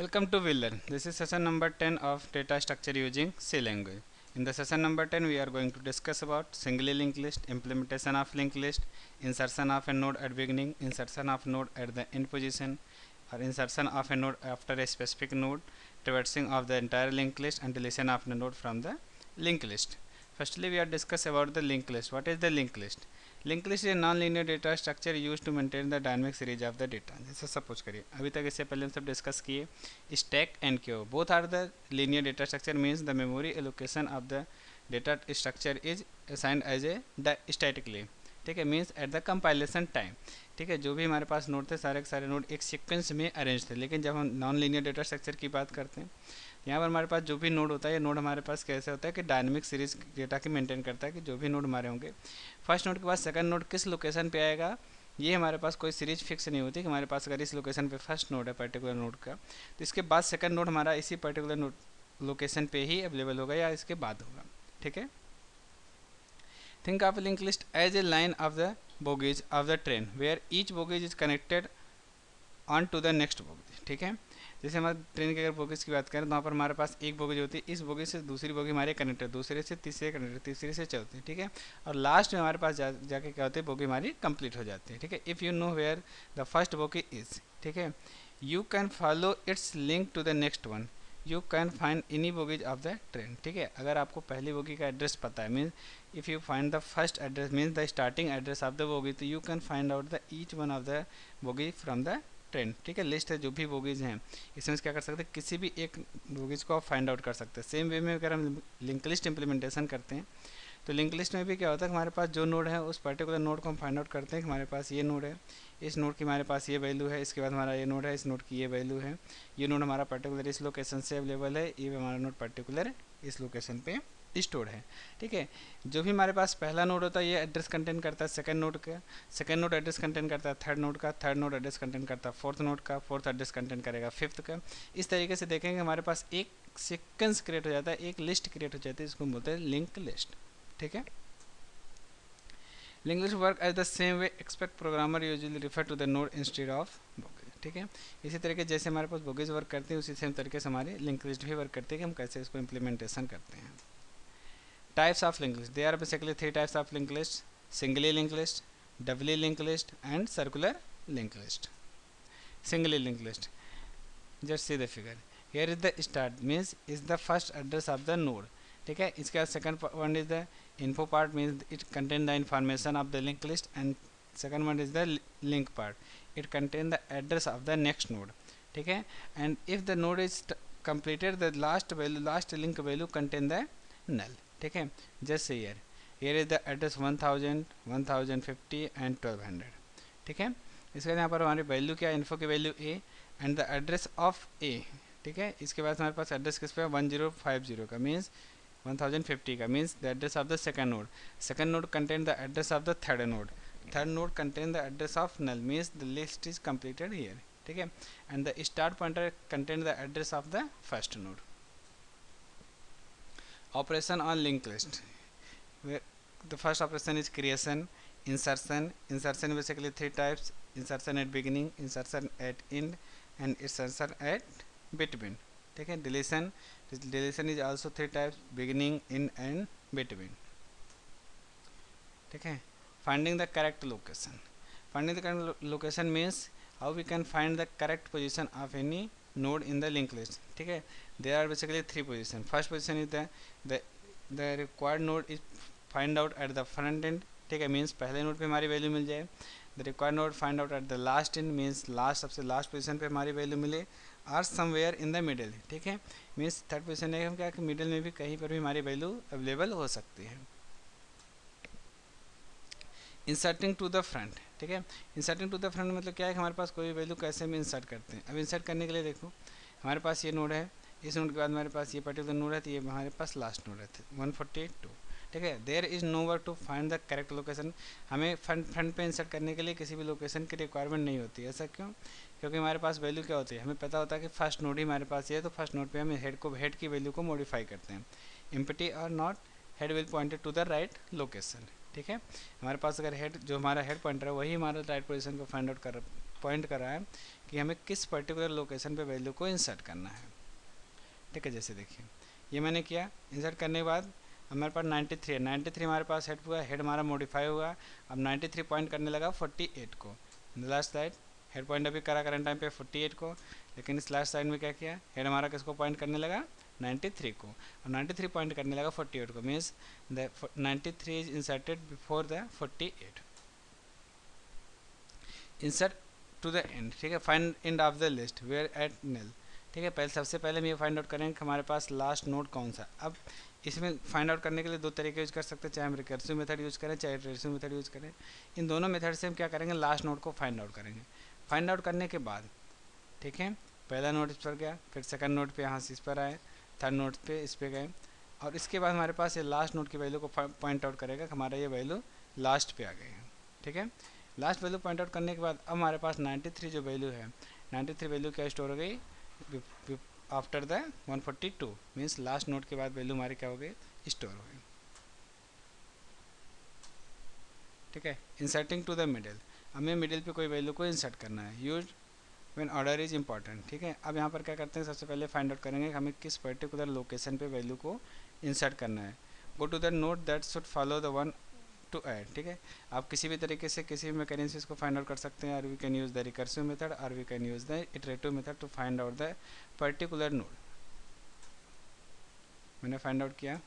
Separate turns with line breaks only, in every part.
Welcome to WeLearn. This is session number 10 of data structure using C language. In the session number 10, we are going to discuss about singly linked list, implementation of linked list, insertion of a node at beginning, insertion of node at the end position, or insertion of a node after a specific node, traversing of the entire linked list, and deletion of the node from the linked list. Firstly, we are discuss about the linked list. What is the linked list? Link list is non linear data structure use to maintain the dynamic series of the data. जैसे suppose करिए अभी तक इससे पहले हम सब discuss किए stack and queue both are the linear data structure means the memory allocation of the data structure is assigned as a statically. ठीक है, means at the compilation time. ठीक है, जो भी हमारे पास नोड थे सारे के सारे नोड एक सीक्वेंस में अरेंज थे। लेकिन जब हम नॉन लीनियर डेटा स्ट्रक्चर की बात करते हैं, यहाँ पर हमारे पास जो भी नोड होता है, ये नोड हमारे पास कैसे होता है कि डायनेमिक सीरीज डेटा की मेंटेन करता है कि जो भी नोड हमारे होंगे फर्स्ट नोड के बाद सेकंड नोड किस लोकेशन पे आएगा, ये हमारे पास कोई सीरीज फिक्स नहीं होती कि हमारे पास अगर इस लोकेशन पे फर्स्ट नोड है पर्टिकुलर नोड का, तो इसके बाद सेकंड नोड हमारा इसी पर्टिकुलर नोड लोकेशन पे ही अवेलेबल होगा या इसके बाद होगा। ठीक है, think of link list as a line of the bogies of the train where each bogies is connected on to the next bogies. ठीक है, जैसे हमारे ट्रेन की अगर बोगीज की बात करें तो वहाँ पर हमारे पास एक बोगीज होती है, इस बोगी से दूसरी बोगी हमारे कनेक्टेड, दूसरे से तीसरे कनेक्टेड, तीसरे से चौथे। ठीक है, और लास्ट में हमारे पास जाके क्या होती है, बोगी हमारी कंप्लीट हो जाती है। ठीक है, if you know where the first bogie is, ठीक है, you can follow its link to the next one, you can find any bogies of the train. ठीक है, अगर आपको पहली बोगी का एड्रेस पता है, means if you find the first address means the starting address of the bogie, तो you can find out the each one of the bogie from the train. ठीक है, लिस्ट है जो भी बोगीज हैं, इसमें क्या कर सकते हैं, किसी भी एक बोगीज को आप फाइंड आउट कर सकते हैं। सेम वे में अगर हम लिंक लिस्ट इंप्लीमेंटेशन करते हैं तो लिंक लिस्ट में भी क्या होता है कि हमारे पास जो नोड है उस पर्टिकुलर नोड को हम फाइंड आउट करते हैं कि हमारे पास ये नोड है, इस नोड की हमारे पास ये वैल्यू है, इसके बाद हमारा ये नोड है, इस नोड की ये वैल्यू है, ये नोड हमारा पर्टिकुलर इस लोकेशन से अवेलेबल है, ये हमारा नोड पर्टिकुलर इस लोकेशन पे स्टोर है। ठीक है, जो भी हमारे पास पहला नोड होता है ये एड्रेस कंटेंट करता है सेकंड नोड का, सेकंड नोड एड्रेस कंटेंट करता है थर्ड नोड का, थर्ड नोड एड्रेस कंटेंट करता है फोर्थ नोड का, फोर्थ एड्रेस कंटेंट करेगा फिफ्थ का। इस तरीके से देखेंगे हमारे पास एक सीक्वेंस क्रिएट हो जाता है, एक लिस्ट क्रिएट हो जाती है, इसको बोलते हैं लिंक लिस्ट। ठीक है, link list work as the same way expect programmer usually refer to the node instead of bogies. ठीक है, इसी तरीके जैसे हमारे पास बोगेज वर्क करते हैं उसी सेम तरीके से हमारी लिंक लिस्ट भी वर्क करती है कि हम कैसे इसको इम्प्लीमेंटेशन करते हैं। Types of linked list. There are basically three types of linked list: singly linked list, doubly linked list, and circular linked list. Singly linked list. Just see the figure. Here is the start means is the first address of the node. ठीक है, इसके बाद second one is the info part means it contain the information of the linked list, and second one is the link part. It contain the address of the next node. ठीक है, and if the node is completed, the last link value contain the null. ठीक है, just here is the address 1000, 1050 and 1200। ठीक है, इसके बाद यहाँ पर हमारी वैल्यू क्या है, इन्फो की value A and the address of A. ठीक है, इसके बाद हमारे पास एड्रेस किस पे है 1050 का मीन्स 1050 का means the address of the second node contain the address of the third node contain the address of null means the list is completed here. ठीक है, and the start pointer contain the address of the first node. Operation on linked list, where the first operation is creation, insertion basically three types: insertion at beginning, insertion at end, and insertion at between. ठीक है, deletion is also three types: beginning, in, and between. ठीक है, finding the correct location means how we can find the correct position of any node in the linked list. ठीक है, there are basically three positions. First position is the required node is find out at the front end. ठीक है, means पहले node पे हमारी value मिल जाए। The required node find out at the last end means last सबसे last position पे हमारी वैल्यू मिले, or somewhere in the middle. ठीक है, मीन्स थर्ड पोजीशन है हम क्या कि मिडिल में भी कहीं पर भी हमारी वैल्यू अवेलेबल हो सकती है। Inserting to the front. ठीक है, इंसर्टिंग टू द फ्रंट मतलब क्या है कि हमारे पास कोई वैल्यू कैसे हम इंसर्ट करते हैं। अब इंसर्ट करने के लिए देखो हमारे पास ये नोड है, इस नोड के बाद हमारे पास ये पर्टिकुलर नोड है, तो ये हमारे पास लास्ट नोड है 142। ठीक है, there is nowhere to find the correct location. हमें फ्रंट पे इंसर्ट करने के लिए किसी भी लोकेशन की रिक्वायरमेंट नहीं होती है। ऐसा क्यों? क्योंकि हमारे पास वैल्यू क्या होती है, हमें पता होता है कि फर्स्ट नोड ही हमारे पास ये है, तो फर्स्ट नोड पे हम हेड की वैल्यू को मॉडिफाई करते हैं। एम्प्टी और not head will pointed to the right location. ठीक है, हमारे पास अगर हेड जो हमारा हेड पॉइंटर है वही हमारा राइट पोजीशन को फाइंड आउट पॉइंट कर रहा है कि हमें किस पर्टिकुलर लोकेशन पे वैल्यू को इंसर्ट करना है। ठीक है, जैसे देखिए ये मैंने किया, इंसर्ट करने के बाद हमारे पास 93 है, 93 हमारे पास हेड हुआ, हेड हमारा मॉडिफाई हुआ। अब 93 पॉइंट करने लगा 48 को। लास्ट स्लाइड हेड पॉइंट अभी करा करंट टाइम पे 48 को, लेकिन इस लास्ट साइड में क्या किया, हेड हमारा किसको पॉइंट करने लगा 93 को, और 93 पॉइंट करने लगा 48 को, means the 93 is inserted before the 48। Insert to the end, ठीक है, find end of the list where at nil। ठीक है, पहले सबसे पहले हम ये फाइंड आउट करेंगे कि हमारे पास लास्ट नोड कौन सा। अब इसमें फाइंड आउट करने के लिए दो तरीके यूज कर सकते हैं, चाहे हम रिकर्सिव मेथड यूज़ करें चाहे इटरेटिव मेथड यूज़ करें। इन दोनों मेथड से हम क्या करेंगे, लास्ट नोड को फाइंड आउट करेंगे। फाइंड आउट करने के बाद, ठीक है, पहला नोड इस पर गया, फिर सेकंड नोड पे यहाँ से इस पर आए, थर्ड नोड पे इस पे गए, और इसके बाद हमारे पास ये लास्ट नोड की वैल्यू को पॉइंट आउट करेगा कि हमारा ये वैल्यू लास्ट पे आ गई है। ठीक है, लास्ट वैल्यू पॉइंट आउट करने के बाद अब हमारे पास 93 जो वैल्यू है, 93 वैल्यू क्या स्टोर हो गई after the 142, means last node के बाद वैल्यू हमारी क्या हो गई, स्टोर हो गई। ठीक है, इंसर्टिंग टू द मिडिल, हमें मिडिल पे कोई वैल्यू को इंसर्ट करना है, use when order is important. ठीक है, अब यहाँ पर क्या करते हैं, सबसे पहले फाइंड आउट करेंगे हमें किस पर्टिकुलर लोकेशन पे वैल्यू को इंसर्ट करना है। Go to the node that should follow the one to add. ठीक है, आप किसी भी तरीके से किसी भी मैकेनिज्म को फाइंड आउट कर सकते हैं, और we can use the recursive method और we can use the iterative method to find out the particular node. मैंने फाइंड आउट किया,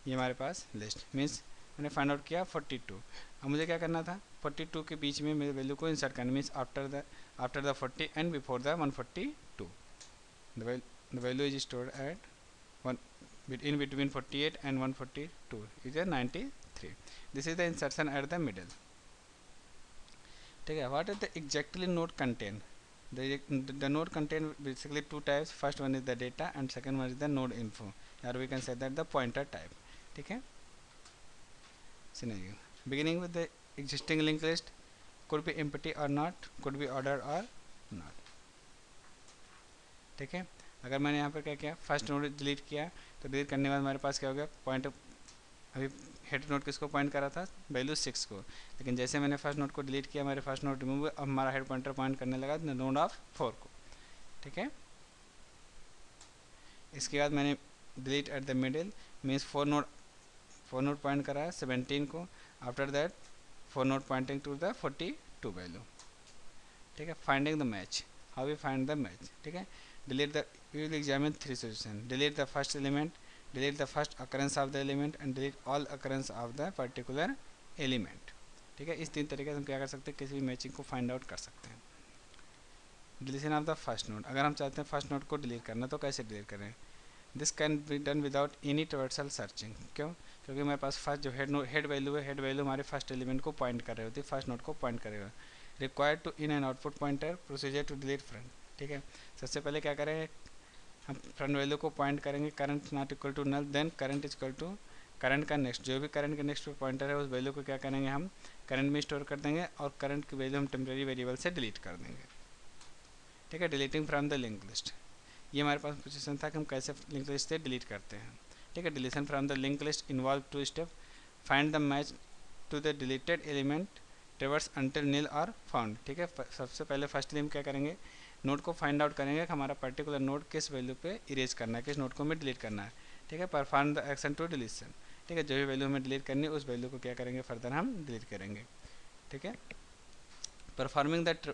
ये हमारे पास लिस्ट, मीन्स मैंने फाइंड आउट किया 42। अब मुझे क्या करना था, 42 के बीच में मेरे वैल्यू को इंसर्ट करना, means after the 40 and before the 142। The value is stored at one in between 48 and 142 is a 93. This is the insertion at the middle. ठीक है, what is the exactly node contain? The node contain basically two types. First one is the data and second one is the node info, or we can say that the pointer type. ठीक है, scenario beginning with the existing linked list, could be empty or not, could be ordered or not. ठीक है, अगर मैंने यहाँ पर क्या किया, फर्स्ट नोड डिलीट किया, तो डिलीट करने के बाद हमारे पास क्या हो गया, पॉइंट अभी हेड नोड किसको पॉइंट करा था, वैल्यू 6 को, लेकिन जैसे मैंने फर्स्ट नोड को डिलीट किया, हमारे फर्स्ट नोड रिमूव हुआ, अब हमारा हेड पॉइंटर पॉइंट करने लगा नोड ऑफ 4 को। ठीक है, इसके बाद मैंने delete at the middle, means 4 node point करा है 17 को, after that 4 node pointing to the 42 value. ठीक है, finding the match, how we find the match. ठीक है, delete the, we will examine three solutions: delete the first element, delete the first occurrence of the element and delete all occurrence of the particular element. ठीक है, इस तीन तरीके से हम क्या कर सकते हैं, किसी भी मैचिंग को फाइंड आउट कर सकते हैं। Deletion of the first node, अगर हम चाहते हैं फर्स्ट नोड को डिलीट करना तो कैसे डिलीट करें, this can be done without any traversal searching. क्यों, क्योंकि हमारे पास फर्स्ट जो हेड वैल्यू है, हेड वैल्यू हमारे फर्स्ट एलिमेंट को पॉइंट कर रही होती है, फर्स्ट नोड को पॉइंट करेगा। Required to in end output pointer procedure to delete front. ठीक है, सबसे पहले क्या करें, हम फ्रंट वैल्यू को पॉइंट करेंगे, current not equal to null, then current is equal to current का नेक्स्ट, जो भी करंट के नेक्स्ट पे पॉइंटर है उस वैल्यू को क्या करेंगे, हम करंट में स्टोर कर देंगे, और करंट की वैल्यू हम टेम्परेरी वेरिएबल से डिलीट कर देंगे। ठीक है, deleting from the link list, ये हमारे पास पोजीशन था कि हम कैसे लिंक लिस्ट से डिलीट करते हैं। ठीक है, deletion from the link list involve two step, find the match to the deleted element, traverse until nil और फाउंड। ठीक है, सबसे पहले फर्स्ट हम क्या करेंगे, नोड को फाइंड आउट करेंगे कि हमारा पर्टिकुलर नोड किस वैल्यू पे इरेज करना है, किस नोड को हमें डिलीट करना है। ठीक है, perform the action to deletion. ठीक है, जो भी वैल्यू हमें डिलीट करनी है उस वैल्यू को क्या करेंगे, फर्दर हम डिलीट करेंगे। ठीक है, performing the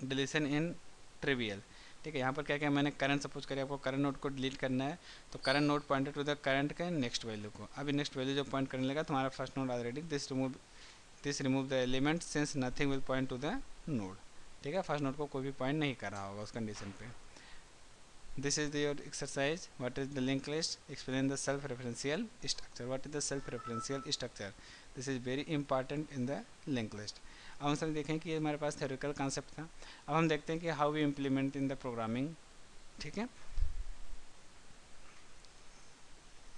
deletion in trivial. ठीक है, यहाँ पर क्या क्या मैंने करंट सपोज करें, आपको करंट नोड को डिलीट करना है, तो current node pointed to the current के नेक्स्ट वैल्यू को। अभी नेक्स्ट वैल्यू जो पॉइंट करने लगा, तो हमारा first node already this remove the element since nothing will point two the node. ठीक है, फर्स्ट नोड को कोई भी पॉइंट नहीं कर रहा होगा उस कंडीशन पे। This is your exercise, what is the link list, explain the self referential structure. What is the self referential structure, this is very important in the link list. अब हम सब देखें कि ये हमारे पास थ्योरेटिकल कॉन्सेप्ट था, अब हम देखते हैं कि how we implement in the programming. ठीक है,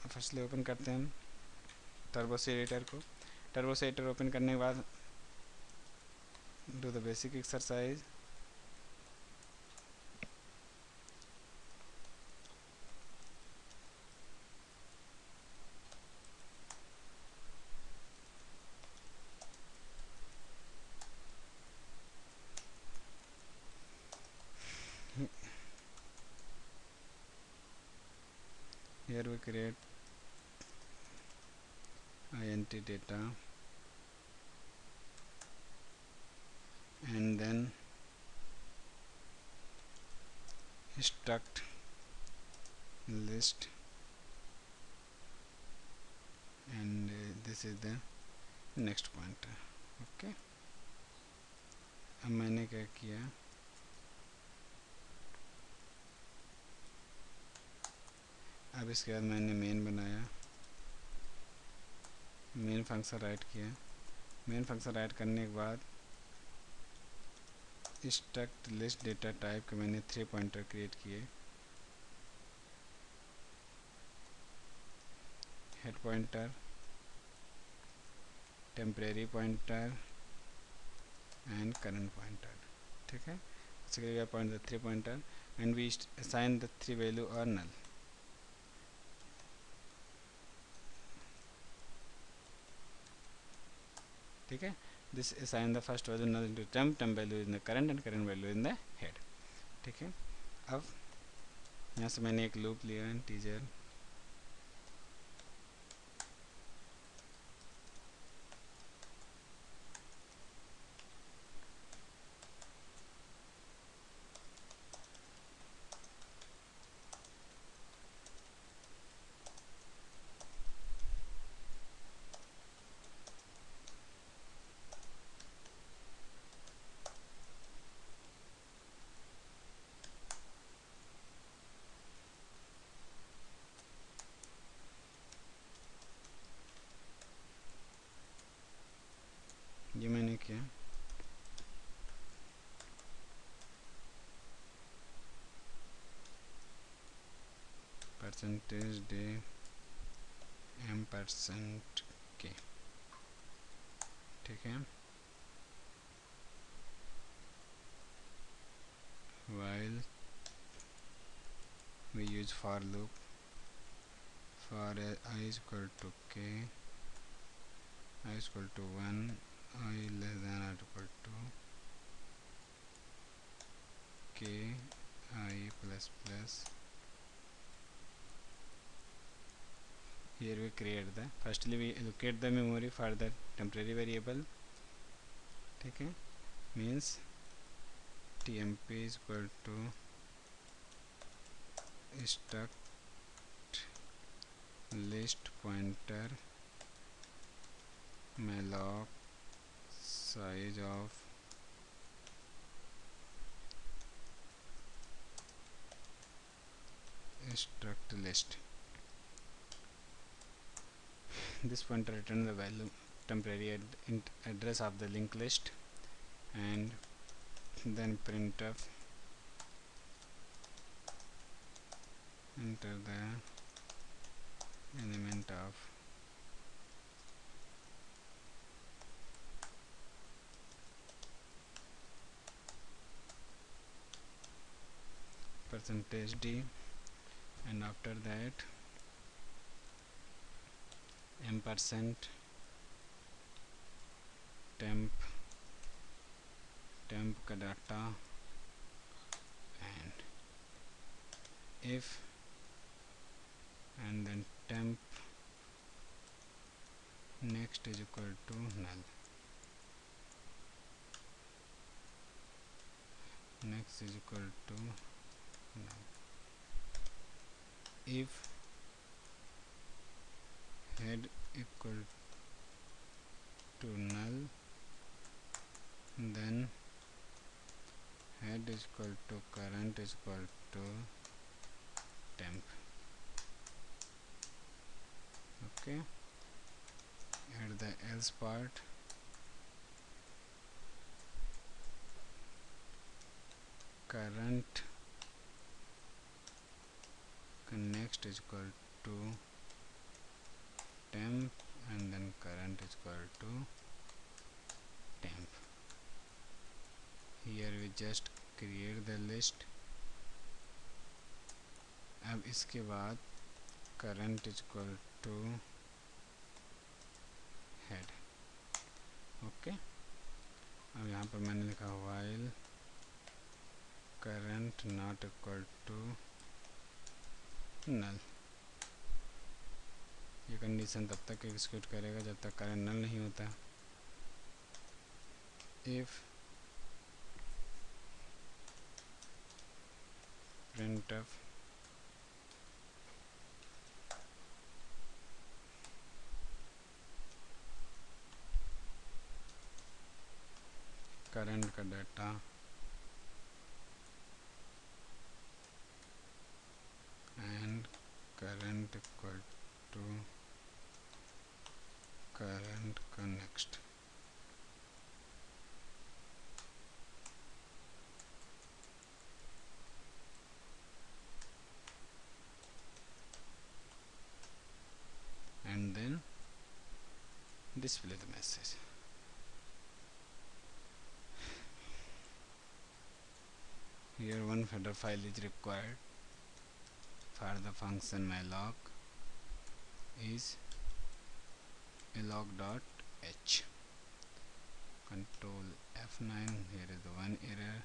फर्स्टली ओपन करते हैं टर्बोसी एडिटर को। टर्बोसी एडिटर ओपन करने के बाद do the basic exercise. here we create int data and then struct list and this is the next pointer. Okay अब मैंने क्या किया, अब इसके बाद मैंने मेन बनाया, मेन फंक्शन राइट किया, मेन फंक्शन राइट करने के बाद स्ट्रक्ट लिस्ट डेटा टाइप के मैंने 3 पॉइंटर क्रिएट किए, head pointer, temporary pointer and current pointer. ठीक है, so we appoint the 3 pointer and we assign the 3 value or null. ठीक है, this assign the first value null into temp value in the current and current value in the head. ठीक है, अब यहाँ से मैंने एक लूप लिया इंटीजर, ये मैंने किया, परसेंटेज डे %k. ठीक है, while we use for loop for I is equal to k, I is equal to 1, I less than or equal to k I plus plus. Here we create the, firstly we allocate the memory for the temporary variable. ठीक है, means tmp is equal to struct list pointer malloc size of struct list. This pointer returns the value temporary address of the linked list, and then printf enter the element of %d, and after that ampersand temp का data and if and then temp next is equal to null, next is equal to null. If head equal to null, then head is equal to current is equal to temp. Okay, add the else part, current next is equal to temp, and then current is equal to temp. Here we just create the list. अब इसके बाद current is equal to head. Okay, अब यहाँ पर मैंने लिखा while current not equal to null. Condition तब तक एग्जीक्यूट करेगा जब तक करंट नल नहीं होता। इफ printf करंट का data and current equal to current का next, and then display the message. Here one header file is required for the function malloc is alloc.h. Control F9. Here is the one error,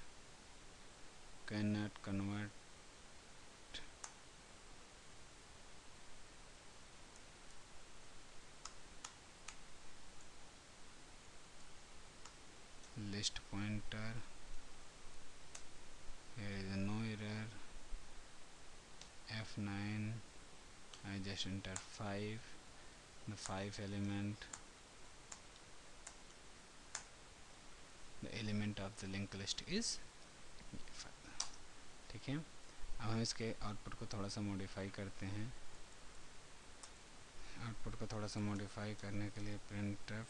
cannot convert list pointer. Here is a no error. F9. I just enter 5. The 5 element, the element of the linked list is 5. ठीक है, अब हम इसके output को थोड़ा सा modify करते हैं। आउटपुट को थोड़ा सा मॉडिफाई करने के लिए printf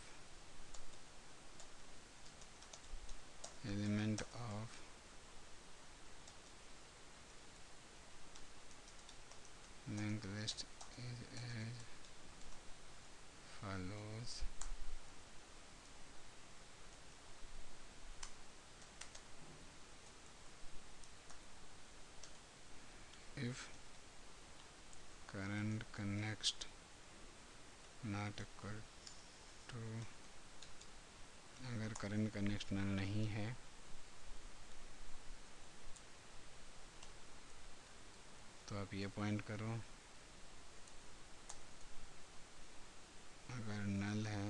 element of linked list is as follows. If current next not equal to, अगर करंट का नेक्स्ट नल नहीं है तो आप ये पॉइंट करो, अगर नल है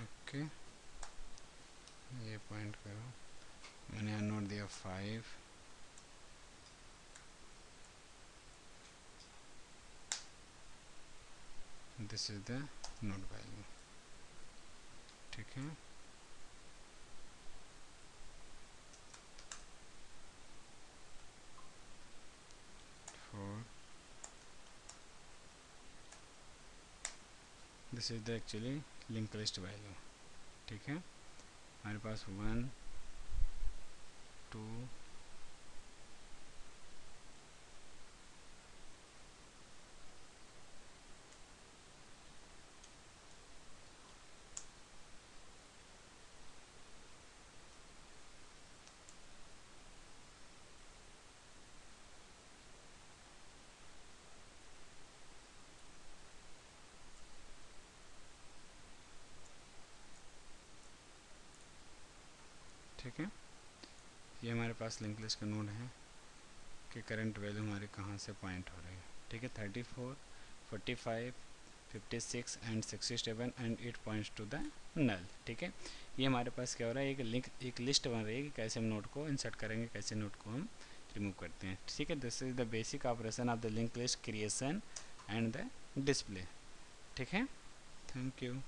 ओके, ये पॉइंट करो। मैंने यहाँ नोट दिया 5, this is the node value. ठीक है, this is the actually link least value. ठीक है, हमारे पास 1 2 ठीक है, ये हमारे पास लिंक लिस्ट का नोड है कि करंट वैल्यू हमारे कहाँ से पॉइंट हो रही है। ठीक है, 34 45 56 and 67 and it points to the null. ठीक है, ये हमारे पास क्या हो रहा है, एक लिस्ट बन रही है कि कैसे हम नोड को इंसर्ट करेंगे, कैसे नोड को हम रिमूव करते हैं। ठीक है, this is the basic operation of the link list creation and the display. ठीक है, थैंक यू।